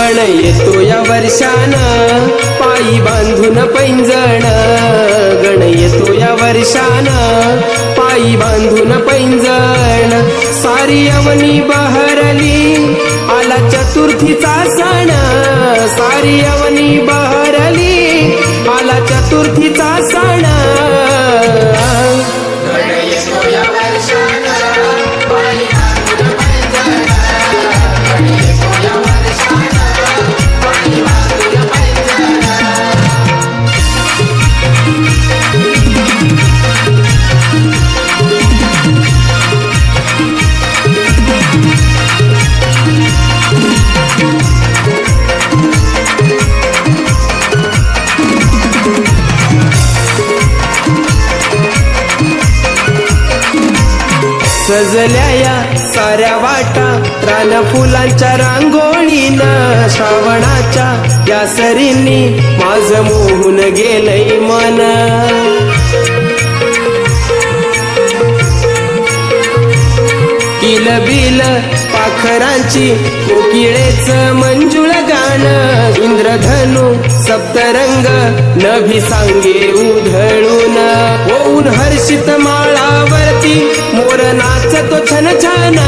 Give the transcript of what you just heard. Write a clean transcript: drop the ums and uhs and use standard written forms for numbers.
गण येतो या वर्षान पायी बांधून पैंजण गण येतो या वर्षान पायी बांधून पैंजण सारी अवनी बहरली आला चतुर्थीचा सण सारी अवनी बहरली आला चतुर्थीचा सण सजल्या या साऱ्या वाटा रान फुलांच्या रांगोळीनं श्रावणाच्या या सरींनी माझं मोहून गेलंय मन किलबिल पाखरांची कोकिळेच मंजुळ गाणं इंद्रधनु सप्तरंग नभी सांगे उधळून होऊन हर्षित माळावरती मोर नाचतो छन छान